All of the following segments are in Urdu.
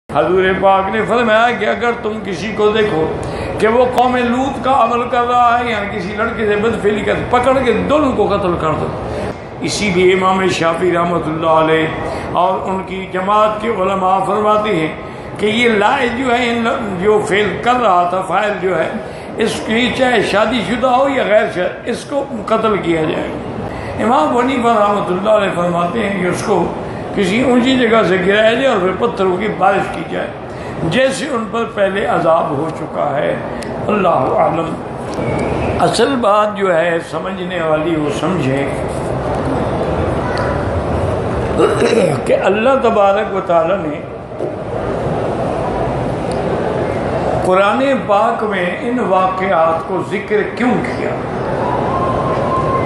حضور پاک نے فرمایا کہ اگر تم کسی کو دیکھو کہ وہ قوم لوط کا عمل کر رہا ہے یا کسی لڑکے سے بدفعلی کر، پکڑ کے دونوں کو قتل کر دو۔ اسی لیے امام شافعی رحمۃ اللہ علیہ اور ان کی جماعت کے علماء فرماتے ہیں کہ یہ لائق جو ہے جو فعل کر رہا تھا، فاعل جو ہے اس کی چاہے شادی شدہ ہو یا غیر شادی، اس کو قتل کیا جائے۔ امام حنیفہ رحمۃ اللہ علیہ فرماتے ہیں کہ اس کو کسی اونچی جگہ سے گرایا جائے اور پھر پتھروں کی بارش کی جائے جیسے ان پر پہلے عذاب ہو چکا ہے۔ اللہ عالم۔ اصل بات جو ہے سمجھنے والی وہ سمجھے کہ اللہ تبارک و تعالی نے قرآن پاک میں ان واقعات کو ذکر کیوں کیا؟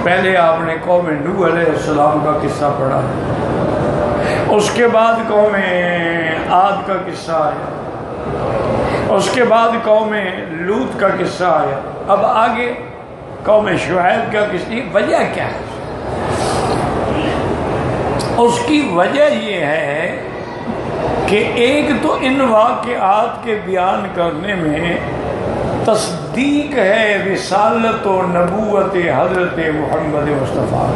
پہلے آپ نے قوم نوح علیہ السلام کا قصہ پڑھا، اس کے بعد قوم عاد کا قصہ آیا، اس کے بعد قوم لوط کا قصہ آیا، اب آگے قوم شعیب کا قصہ۔ وجہ کیا ہے؟ اس کی وجہ یہ ہے کہ ایک تو ان واقعات کے بیان کرنے میں تصدیق ہے رسالت و نبوت حضرت محمد مصطفیٰ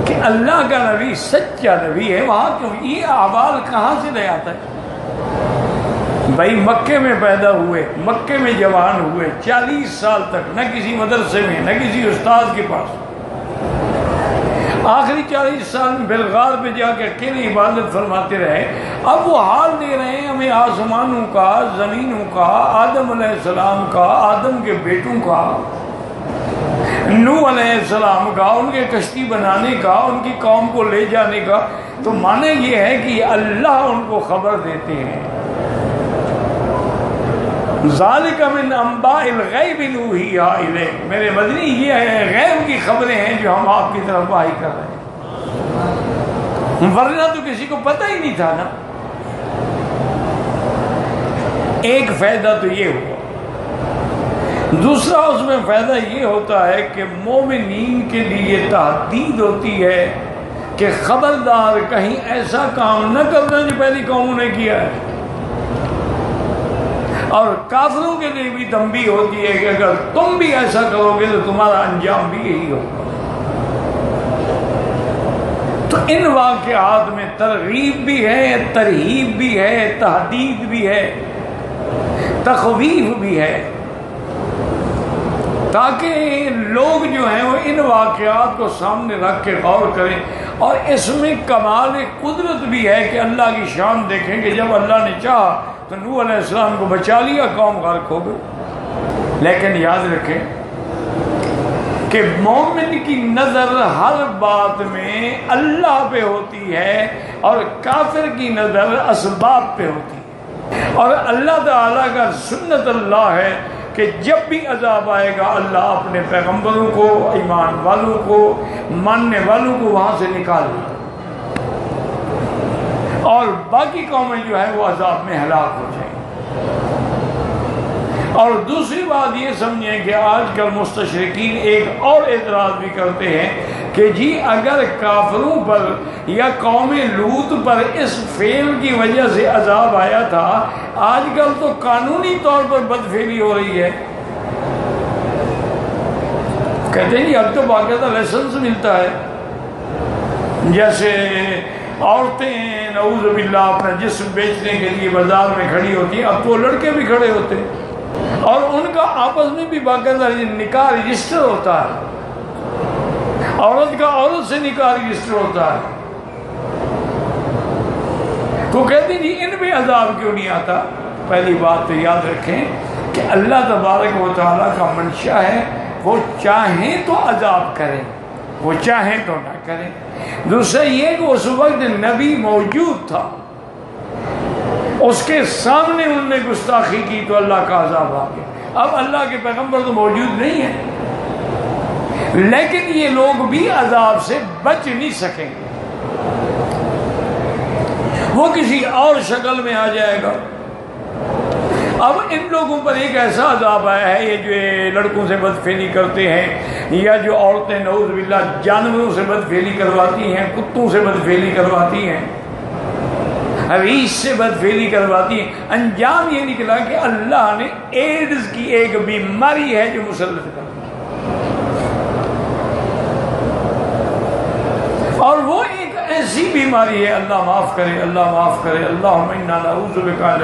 کہ اللہ کا نبی سچا نبی ہے۔ وہاں کیوں یہ احوال کہاں سے لے آتا ہے؟ بھائی مکے میں پیدا ہوئے، مکے میں جوان ہوئے، 40 سال تک نہ کسی مدرسے میں نہ کسی استاد کے پاس، آخری 40 سال میں بلغار پہ جا کے اکیلے عبادت فرماتے رہے۔ اب وہ حال دے رہے ہیں ہمیں آسمانوں کا، زمینوں کا، آدم علیہ السلام کا، آدم کے بیٹوں کا، نوح علیہ السلام کا، ان کے کشتی بنانے کا، ان کی قوم کو لے جانے کا۔ تو معنی یہ ہے کہ اللہ ان کو خبر دیتے ہیں۔ ذالک من انباء الغیب نوحیہا الیک، میرے مدنی یہ ہے غیب کی خبریں ہیں جو ہم آپ کی طرف وحی کر رہے ہیں، ورنہ تو کسی کو پتہ ہی نہیں تھا نا۔ ایک فائدہ تو یہ ہوا، دوسرا اس میں فائدہ یہ ہوتا ہے کہ مومنین کے لیے تحدید ہوتی ہے کہ خبردار کہیں ایسا کام نہ کرنا جو پہلی قوموں نے کیا ہے، اور کافروں کے لیے بھی تنبیہ ہوتی ہے کہ اگر تم بھی ایسا کرو گے تو تمہارا انجام بھی یہی ہوگا۔ تو ان واقعات میں ترغیب بھی ہے، ترہیب بھی ہے، تحدید بھی ہے، تخویف بھی ہے، تاکہ لوگ جو ہیں وہ ان واقعات کو سامنے رکھ کے غور کریں۔ اور اس میں کمال قدرت بھی ہے کہ اللہ کی شان دیکھیں کہ جب اللہ نے چاہا تو نوح علیہ السلام کو بچا لیا، قوم غرق ہو گئی۔ لیکن یاد رکھیں کہ مومن کی نظر ہر بات میں اللہ پہ ہوتی ہے اور کافر کی نظر اسباب پہ ہوتی ہے، اور اللہ تعالیٰ کا سنت اللہ ہے کہ جب بھی عذاب آئے گا اللہ اپنے پیغمبروں کو، ایمان والوں کو، ماننے والوں کو وہاں سے نکال دے اور باقی قومیں جو ہیں وہ عذاب میں ہلاک ہو جائیں۔ اور دوسری بات یہ سمجھیں کہ آج کل مستشرقین ایک اور اعتراض بھی کرتے ہیں کہ جی اگر کافروں پر یا قوم لوط پر اس فعل کی وجہ سے عذاب آیا تھا، آج کل تو قانونی طور پر بدفعلی ہو رہی ہے۔ کہتے ہیں جی اب تو باقاعدہ لائسنس ملتا ہے، جیسے عورتیں نعوذ باللہ اپنا جسم بیچنے کے لیے بازار میں کھڑی ہوتی ہیں، اب تو لڑکے بھی kھڑے ہوتے ہیں اور ان کا آپس میں بھی باقاعدہ نکاح رجسٹر ہوتا ہے، عورت کا عورت سے نکاح رجسٹر ہوتا ہے۔ تو کہتے ہیں جی ان پہ عذاب کیوں نہیں آتا؟ پہلی بات تو یاد رکھیں کہ اللہ تبارک و تعالیٰ کا منشا ہے وہ چاہیں تو عذاب کریں، وہ چاہیں تو نہ کریں۔ دوسرا یہ کہ اس وقت نبی موجود تھا، اس کے سامنے انہوں نے گستاخی کی تو اللہ کا عذاب آ گیا۔ اب اللہ کے پیغمبر تو موجود نہیں ہیں، لیکن یہ لوگ بھی عذاب سے بچ نہیں سکیں گے، وہ کسی اور شکل میں آ جائے گا۔ اب ان لوگوں پر ایک ایسا عذاب آیا ہے، یہ جو لڑکوں سے بدفعلی کرتے ہیں یا جو عورتیں نعوذ باللہ جانوروں سے بدفعلی کرواتی ہیں، کتوں سے بدفعلی کرواتی ہیں، حویش سے بدفعلی کرواتی ہیں. انجام یہ نکلا کہ اللہ نے ایڈز کی ایک بیماری ہے جو مسلط کر دی، اور وہ ایک ایسی بیماری ہے، اللہ معاف کرے، اللہ معاف کرے. اللہم انا نعوذ بک من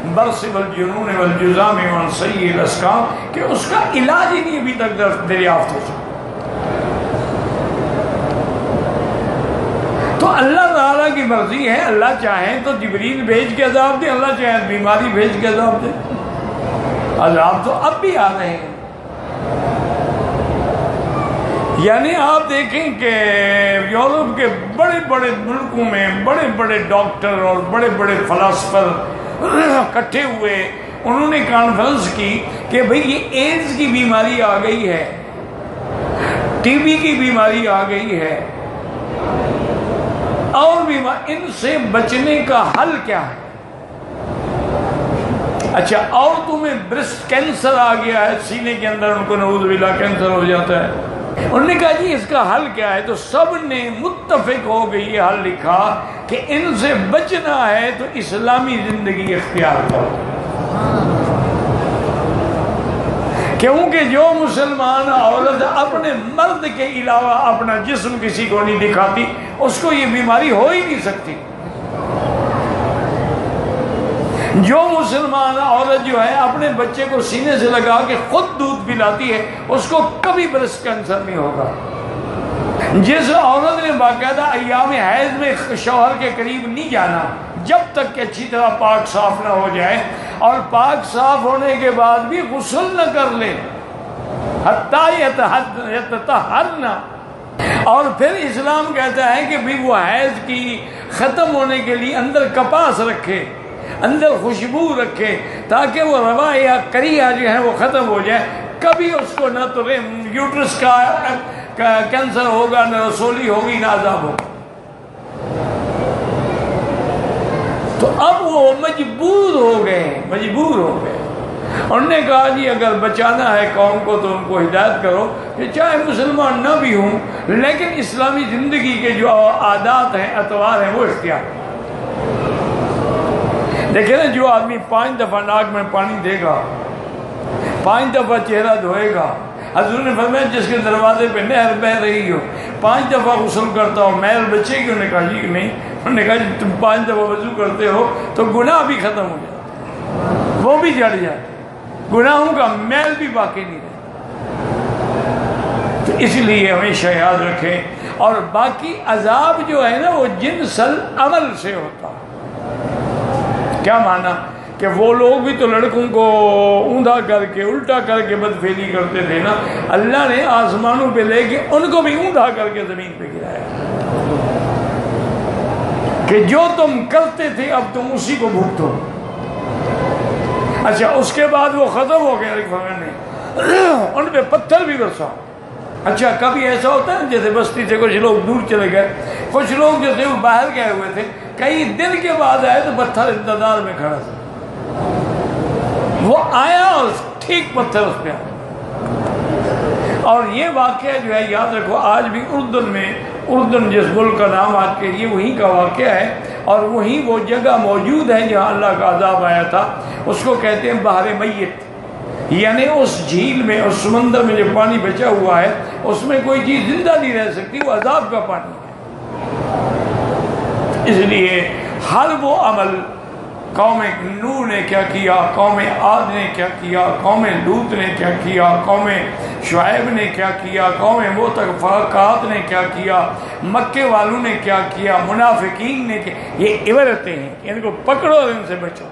البرص والجنون والجذام ومن سیء الاسقام، کہ اس کا علاج ہی نہیں ابھی تک دریافت ہو سکا. تو اللہ تعالیٰ کی مرضی ہے، اللہ چاہیں تو جبریل بھیج کے عذاب دے، اللہ چاہیں بیماری بھیج کے عذاب دے. عذاب تو اب بھی آ رہے ہیں. یعنی آپ دیکھیں کہ یورپ کے بڑے بڑے ملکوں میں بڑے بڑے ڈاکٹر اور بڑے بڑے فلاسفر اکٹھے ہوئے، انہوں نے کانفرنس کی کہ بھئی یہ ایڈز کی بیماری آ گئی ہے، ٹی بی کی بیماری آ گئی ہے، اور ان سے بچنے کا حل کیا ہے؟ اچھا، اور تمہیں برسٹ کینسر آ گیا ہے، سینے کے اندر ان کو نعوذ باللہ کینسر ہو جاتا ہے. انہوں نے کہا جی اس کا حل کیا ہے؟ تو سب نے متفق ہو گئی یہ حل لکھا کہ ان سے بچنا ہے تو اسلامی زندگی اختیار کرو. کیونکہ جو مسلمان عورت اپنے مرد کے علاوہ اپنا جسم کسی کو نہیں دکھاتی، اس کو یہ بیماری ہو ہی نہیں سکتی. جو مسلمان عورت جو ہے اپنے بچے کو سینے سے لگا کے خود دودھ پلاتی ہے، اس کو کبھی برسٹ کینسر نہیں ہوگا. جس عورت نے باقاعدہ ایام حیض میں شوہر کے قریب نہیں جانا جب تک کہ اچھی طرح پاک صاف نہ ہو جائے، اور پاک صاف ہونے کے بعد بھی غسل نہ کر لے حتیٰ یتطہرن، اور پھر اسلام کہتا ہے کہ بھی وہ حیض کی ختم ہونے کے لیے اندر کپاس رکھے، اندر خوشبو رکھے، تاکہ وہ روا یا کریہ جو ہے وہ ختم ہو جائے. کبھی اس کو نہ تو یوٹرس کا کینسر ہوگا، نہ رسولی ہوگی، نہ عذاب ہوگا. تو اب وہ مجبور ہو گئے. انہوں نے کہا جی اگر بچانا ہے قوم کو تو ان کو ہدایت کرو کہ چاہے مسلمان نہ بھی ہوں لیکن اسلامی زندگی کے جو عادات ہیں، اطوار ہیں، وہ اختیار. دیکھیں نا، جو آدمی 5 دفعہ ناک میں پانی دے گا، 5 دفعہ چہرہ دھوئے گا، حضور نے فرمایا جس کے دروازے پہ نہر بہہ رہی ہو 5 دفعہ غسل کرتا ہو، میل بچے گی؟ انہوں نے کہا جی کہ نہیں. انہوں نے کہا جی تم 5 دفعہ وضو کرتے ہو تو گناہ بھی ختم ہو جاتا، وہ بھی جڑ جاتا، گناہوں کا میل بھی باقی نہیں رہتا. تو اس لیے ہمیشہ یاد رکھیں. اور باقی عذاب جو ہے نا وہ جنس العمل سے ہوتا. کیا معنی؟ کہ وہ لوگ بھی تو لڑکوں کو اوندھا کر کے الٹا کر کے بدفعلی کرتے تھے نا، اللہ نے آسمانوں پہ لے کے ان کو بھی اوندھا کر کے زمین پہ گرایا کہ جو تم کرتے تھے اب تم اسی کو بھگتو. اچھا، اس کے بعد وہ ختم ہو گیا ان پہ پتھر بھی برسا. اچھا، کبھی ایسا ہوتا ہے جیسے بستی سے کچھ لوگ دور چلے گئے، کچھ لوگ جو تھے وہ باہر گئے ہوئے تھے، کئی دن کے بعد آئے تو پتھر انتظار میں کھڑا تھا. وہ آیا اور ٹھیک پتھر اس پہ آیا. اور یہ واقعہ جو ہے یاد رکھو، آج بھی اردن میں، اردن جس ملک کا نام آج کے لیے، وہیں کا واقعہ ہے، اور وہیں وہ جگہ موجود ہے جہاں اللہ کا عذاب آیا تھا. اس کو کہتے ہیں بحر میت، یعنی اس جھیل میں، اس سمندر میں جو پانی بچا ہوا ہے اس میں کوئی چیز زندہ نہیں رہ سکتی، وہ عذاب کا پانی ہے. اس لیے ہر وہ عمل قوم نوح نے کیا کیا، قوم عاد نے کیا کیا، قوم لوط نے کیا کیا، قوم شعیب نے کیا کیا، قوم متفقات نے کیا کیا، مکے والوں نے کیا کیا، منافقین نے کیا، یہ عبرتیں ہیں. ان کو پکڑو اور ان سے بچو.